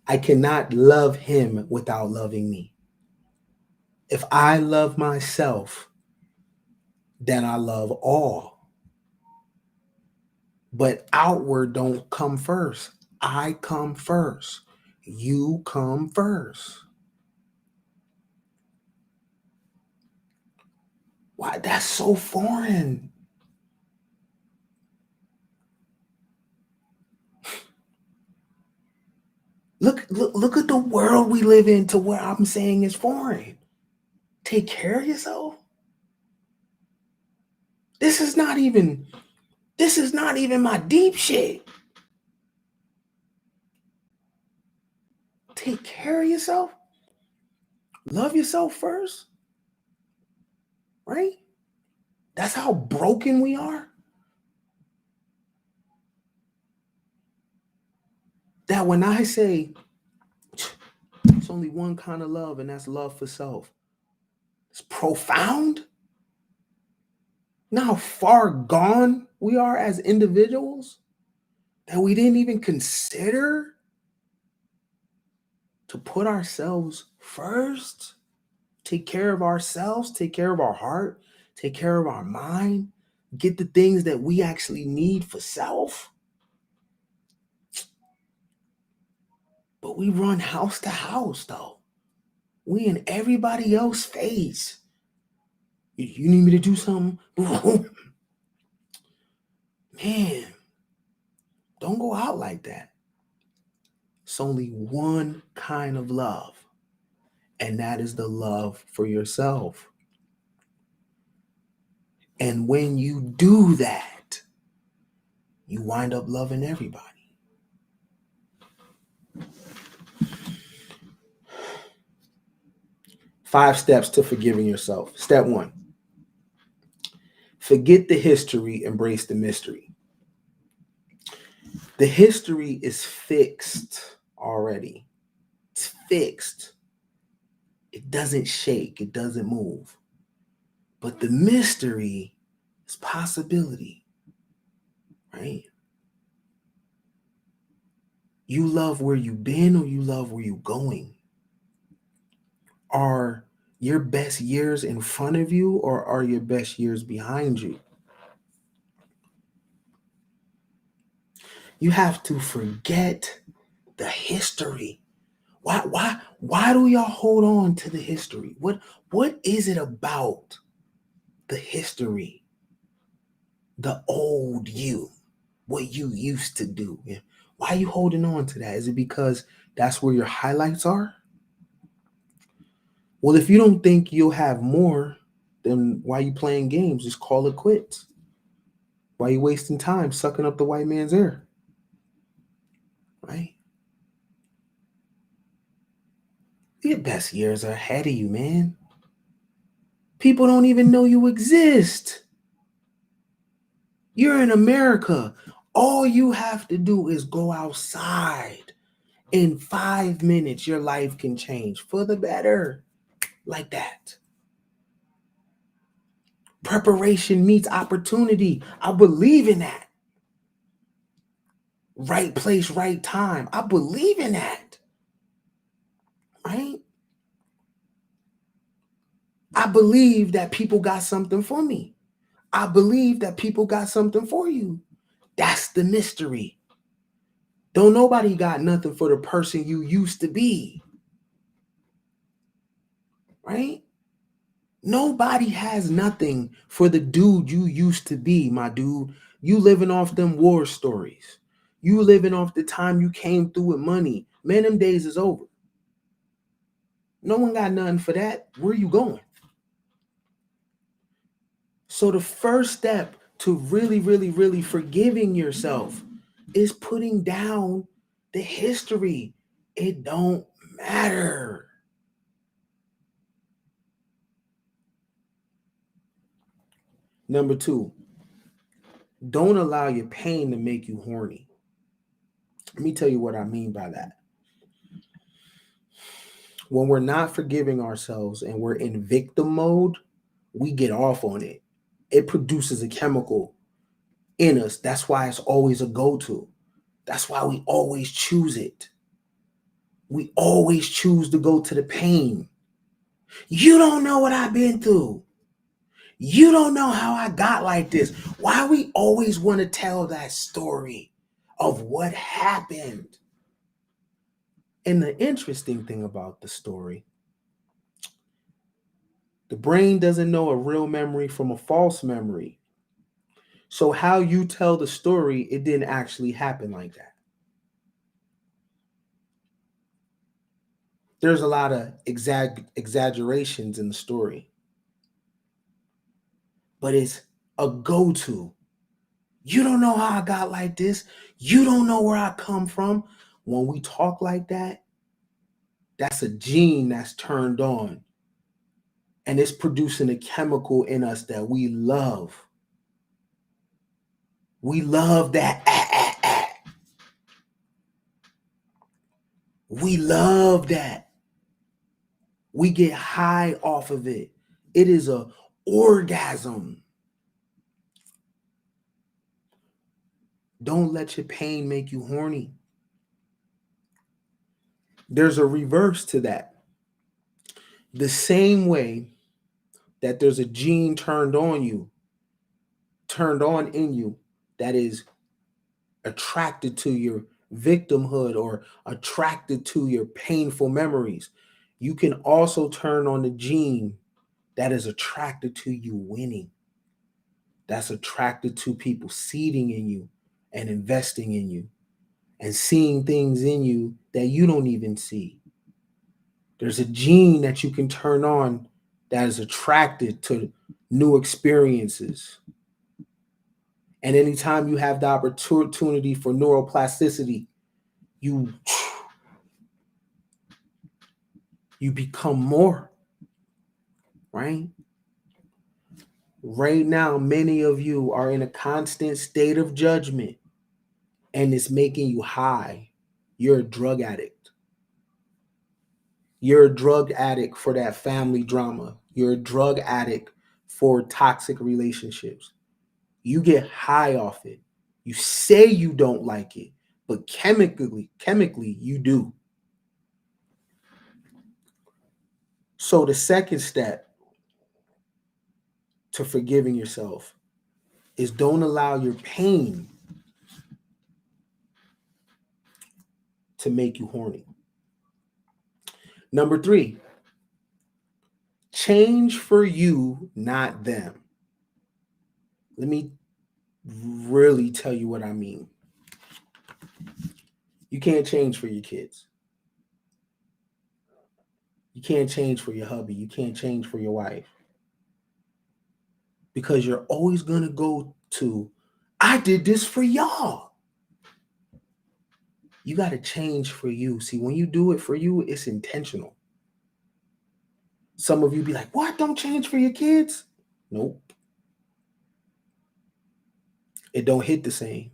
I cannot love him without loving me. If I love myself, then I love all. But outward don't come first. I come first. You come first. Why? That's so foreign. Look at the world we live in to where I'm saying it's foreign. Take care of yourself. This is not even my deep shit. Take care of yourself. Love yourself first. Right? That's how broken we are. That when I say it's only one kind of love, and that's love for self, it's profound. Now how far gone we are as individuals that we didn't even consider to put ourselves first, take care of ourselves, take care of our heart, take care of our mind, get the things that we actually need for self. But we run house to house, though. We in everybody else's face. You need me to do something? Man, don't go out like that. It's only one kind of love, and that is the love for yourself. And when you do that, you wind up loving everybody. Five steps to forgiving yourself. Step one, forget the history, embrace the mystery. The history is fixed already. It's fixed. It doesn't shake, it doesn't move. But the mystery is possibility, right? You love where you've been or you love where you're going? Are your best years in front of you or are your best years behind you? You have to forget the history. Why do y'all hold on to the history? What is it about the history the old you, what you used to do. Yeah. Why are you holding on to that? Is it because that's where your highlights are? Well, if you don't think you'll have more, then why are you playing games? Just call it quits. Why are you wasting time sucking up the white man's air? Right? Your best years are ahead of you, man. People don't even know you exist. You're in America. All you have to do is go outside. In 5 minutes, your life can change for the better. Like that. Preparation meets opportunity. I believe in that. Right place, right time. I believe in that. Right? I believe that people got something for me. I believe that people got something for you. That's the mystery. Don't nobody got nothing for the person you used to be. Right? Nobody has nothing for the dude you used to be, my dude. You living off them war stories. You living off the time you came through with money. Man, them days is over. No one got nothing for that. Where you going? So the first step to really, really, really forgiving yourself is putting down the history. It don't matter. Number two, don't allow your pain to make you horny. Let me tell you what I mean by that. When we're not forgiving ourselves and we're in victim mode, we get off on it. It produces a chemical in us. That's why it's always a go-to. That's why we always choose it. We always choose to go to the pain. You don't know what I've been through. You don't know how I got like this. Why we always want to tell that story of what happened. And the interesting thing about the story, the brain doesn't know a real memory from a false memory. So how you tell the story, it didn't actually happen like that. There's a lot of exaggerations in the story, but it's a go-to. You don't know how I got like this. You don't know where I come from. When we talk like that, that's a gene that's turned on. And it's producing a chemical in us that we love. We love that. We love that. We get high off of it. It is a orgasm. Don't let your pain make you horny. There's a reverse to that. The same way that there's a gene turned on in you, that is attracted to your victimhood or attracted to your painful memories. You can also turn on the gene that is attracted to you winning. That's attracted to people seeding in you and investing in you and seeing things in you that you don't even see. There's a gene that you can turn on that is attracted to new experiences. And anytime you have the opportunity for neuroplasticity, you become more, right? Right now, many of you are in a constant state of judgment and it's making you high. You're a drug addict. You're a drug addict for that family drama. You're a drug addict for toxic relationships. You get high off it. You say you don't like it, but chemically, you do. So the second step to forgiving yourself is don't allow your pain to make you horny. Number three, change for you, not them. Let me really tell you what I mean. You can't change for your kids. You can't change for your hubby. You can't change for your wife. Because you're always going to go to, I did this for y'all. You got to change for you. See, when you do it for you, it's intentional. Some of you be like, what? Don't change for your kids? Nope. It don't hit the same.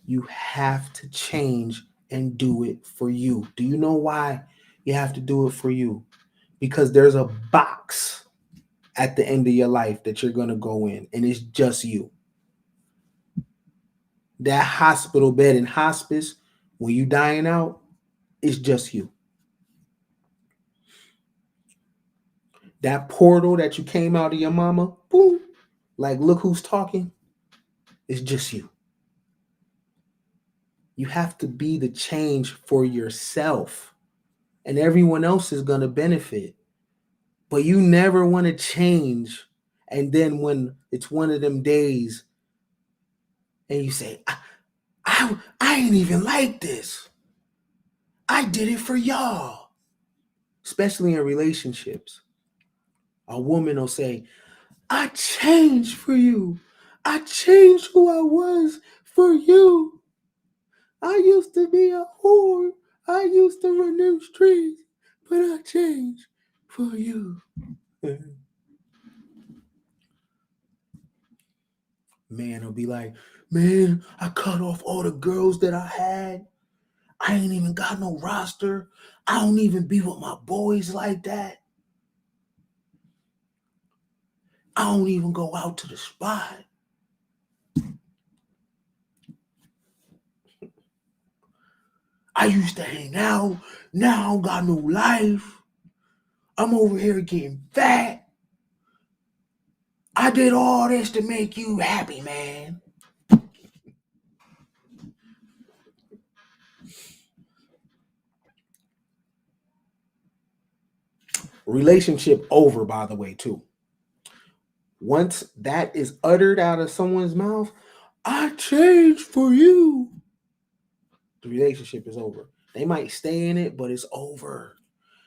You have to change and do it for you. Do you know why you have to do it for you? Because there's a box at the end of your life that you're going to go in, and it's just you. That hospital bed in hospice, when you dying out, it's just you. That portal that you came out of your mama, boom, like look who's talking, it's just you. You have to be the change for yourself, and everyone else is going to benefit. But you never want to change, and then when it's one of them days and you say, I ain't even like this. I did it for y'all. Especially in relationships. A woman will say, I changed for you. I changed who I was for you. I used to be a whore. I used to run them streets, but I changed for you. Man will be like, man, I cut off all the girls that I had. I ain't even got no roster. I don't even be with my boys like that. I don't even go out to the spot. I used to hang out. Now I don't got no life. I'm over here getting fat. I did all this to make you happy, man. Relationship over, by the way, too. Once that is uttered out of someone's mouth, I changed for you. The relationship is over. They might stay in it, but it's over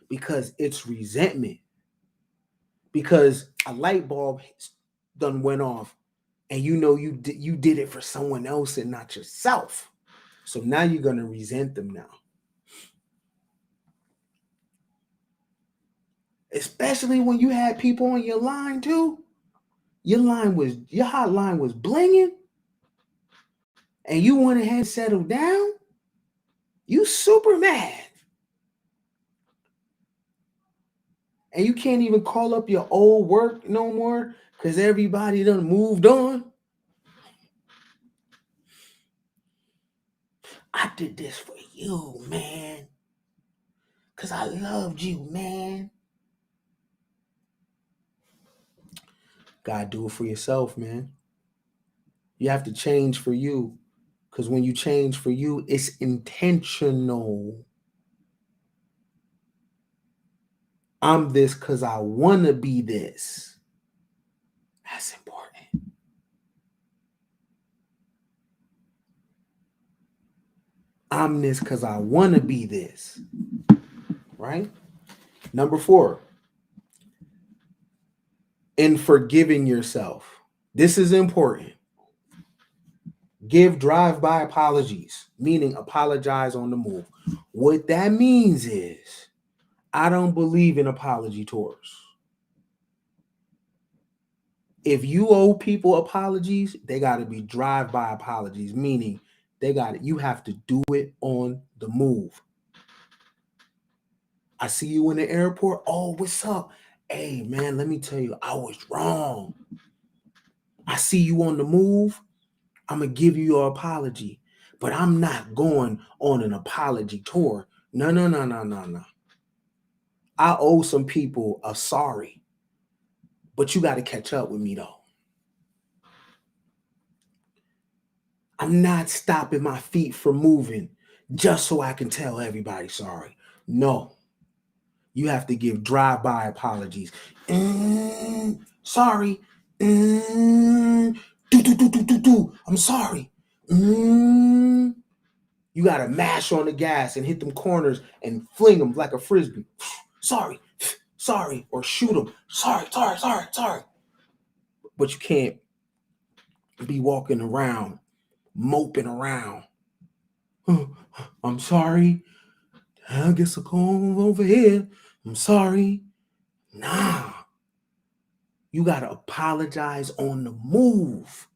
because it's resentment. Because a light bulb done went off, and you know you did it for someone else and not yourself. So now you're gonna resent them now. Especially when you had people on your line too. Your hotline was blinging, and you went ahead and settled down. You super mad. And you can't even call up your old work no more because everybody done moved on. I did this for you, man. Because I loved you, man. Gotta do it for yourself, man. You have to change for you. Because when you change for you, it's intentional. I'm this because I want to be this. That's important. I'm this because I want to be this. Right? Number 4. In forgiving yourself. This is important. Give drive-by apologies, meaning apologize on the move. What that means is, I don't believe in apology tours. If you owe people apologies, they got to be drive-by apologies, meaning you have to do it on the move. I see you in the airport. Oh, what's up? Hey, man, let me tell you, I was wrong. I see you on the move. I'm going to give you your apology, but I'm not going on an apology tour. No. I owe some people a sorry, but you got to catch up with me though. I'm not stopping my feet from moving just so I can tell everybody sorry. No, you have to give drive-by apologies. Sorry. I'm sorry. You got to mash on the gas and hit them corners and fling them like a frisbee. Sorry, sorry, or shoot them. Sorry. But you can't be walking around, moping around. I'm sorry. I guess I'll come over here. I'm sorry. Nah. You got to apologize on the move.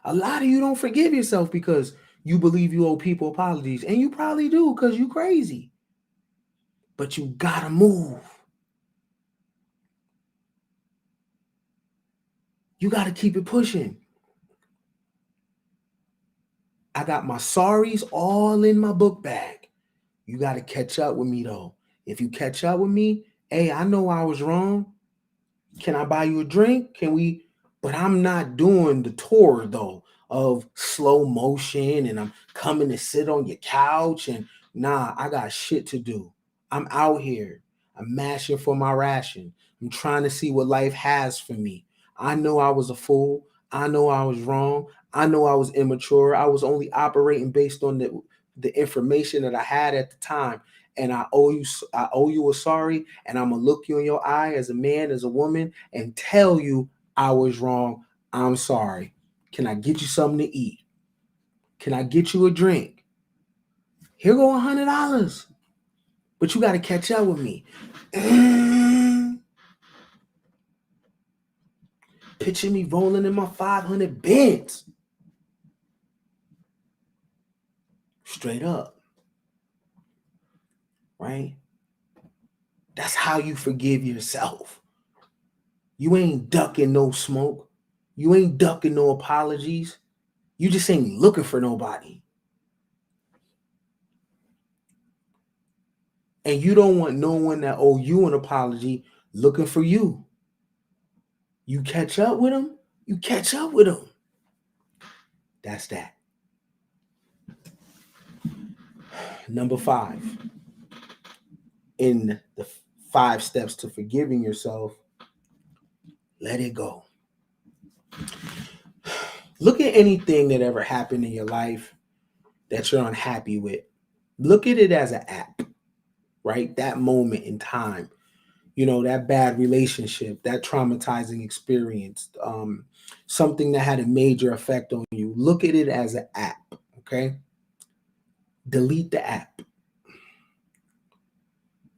A lot of you don't forgive yourself because you believe you owe people apologies. And you probably do because you crazy. But you got to move. You got to keep it pushing. I got my sorries all in my book bag. You got to catch up with me, though. If you catch up with me, hey, I know I was wrong. Can I buy you a drink? Can we? But I'm not doing the tour, though, of slow motion and I'm coming to sit on your couch. And nah, I got shit to do. I'm out here. I'm mashing for my ration. I'm trying to see what life has for me. I know I was a fool. I know I was wrong. I know I was immature. I was only operating based on the information that I had at the time. And I owe you a sorry. And I'm gonna look you in your eye as a man, as a woman, and tell you I was wrong. I'm sorry. Can I get you something to eat? Can I get you a drink? Here go $100. But you got to catch up with me. Picture me rolling in my 500 Benz. Straight up. Right? That's how you forgive yourself. You ain't ducking no smoke. You ain't ducking no apologies. You just ain't looking for nobody. And you don't want no one that owe you an apology looking for you. You catch up with them, you catch up with them. That's that. Number 5. In the 5 steps to forgiving yourself, let it go. Look at anything that ever happened in your life that you're unhappy with. Look at it as an app, right? That moment in time, that bad relationship, that traumatizing experience, something that had a major effect on you. Look at it as an app, okay? Delete the app.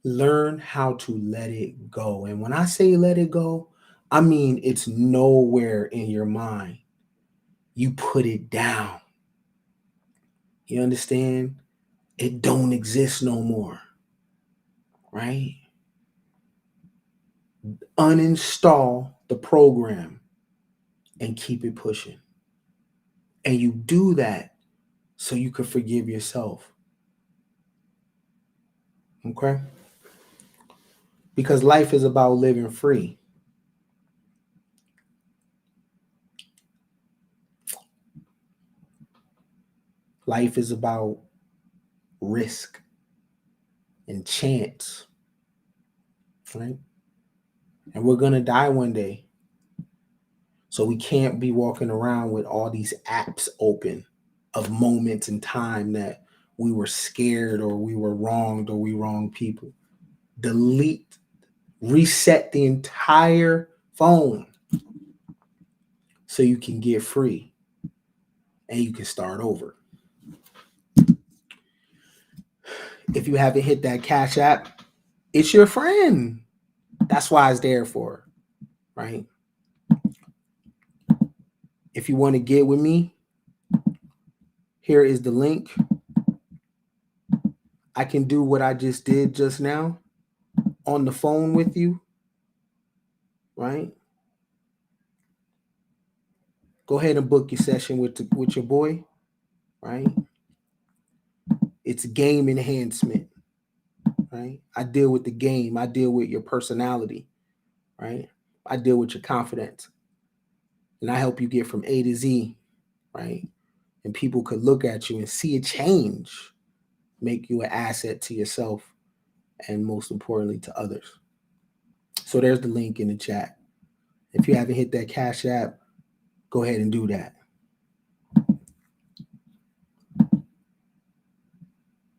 Learn how to let it go. And when I say let it go, I mean it's nowhere in your mind. You put it down. You understand? It don't exist no more. Right? Uninstall the program and keep it pushing. And you do that so you can forgive yourself. Okay? Because life is about living free. Life is about risk and chance. Right? And we're going to die one day. So we can't be walking around with all these apps open of moments in time that we were scared or we were wronged or we wronged people. Delete, reset the entire phone so you can get free and you can start over. If you haven't hit that Cash App, it's your friend. That's why it's there for, right? If you want to get with me, here is the link. I can do what I just did just now on the phone with you, right? Go ahead and book your session with your boy, right? It's game enhancement, right? I deal with the game. I deal with your personality, right? I deal with your confidence. And I help you get from A to Z, right? And people could look at you and see a change, make you an asset to yourself and most importantly to others. So there's the link in the chat. If you haven't hit that Cash App, go ahead and do that.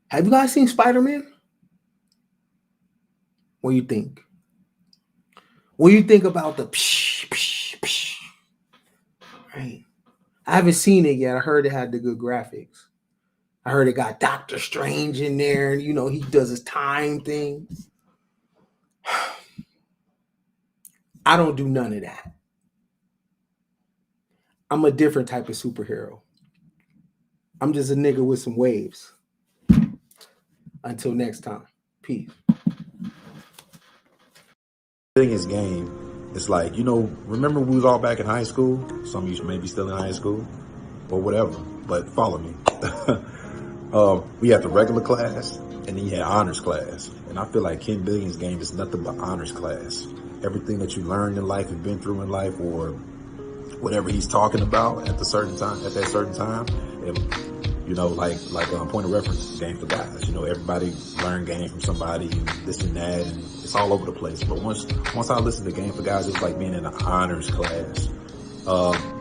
Have you guys seen Spider-Man? What do you think? What do you think about the psh, psh, psh? Right. I haven't seen it yet. I heard it had the good graphics. I heard it got Doctor Strange in there, and he does his time thing. I don't do none of that. I'm a different type of superhero. I'm just a nigga with some waves. Until next time. Peace. Biggest game, it's like, remember we was all back in high school? Some of you may be still in high school or whatever, but follow me. We had the regular class and then you had honors class. And I feel like Ken Billion's game is nothing but honors class. Everything that you learned in life and been through in life, or whatever he's talking about at that certain time. And, point of reference, game for guys. Everybody learn game from somebody and this and that, and it's all over the place. But once I listened to Game for Guys, it was like being in an honors class.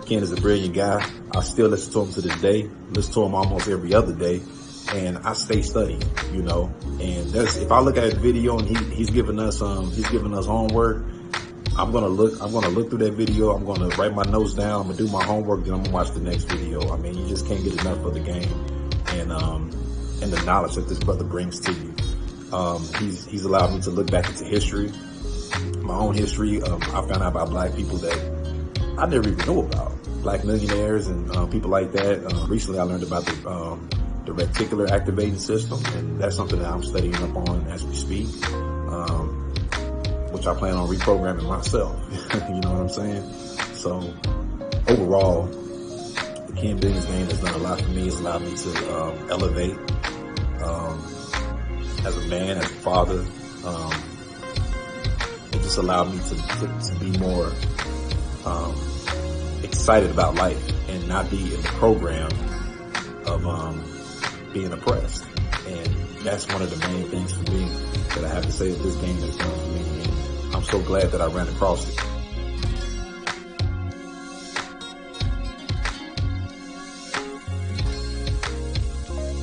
Ken is a brilliant guy. I still listen to him to this day. Listen to him almost every other day, and I stay studying. And if I look at a video and he's giving us homework, I'm gonna look through that video. I'm gonna write my notes down. I'm gonna do my homework. Then I'm gonna watch the next video. I mean, you just can't get enough of the game and the knowledge that this brother brings to you. He's allowed me to look back into history, my own history. I found out about black people that I never even knew about, black millionaires and people like that. Recently, I learned about the reticular activating system, and that's something that I'm studying up on as we speak. Which I plan on reprogramming myself. You know what I'm saying? So overall, the Ken Billion's game has done a lot for me. It's allowed me to elevate as a man, as a father. It just allowed me to be more excited about life and not be in the program of being oppressed. And that's one of the main things for me that I have to say that this game has done for me. I'm so glad that I ran across it.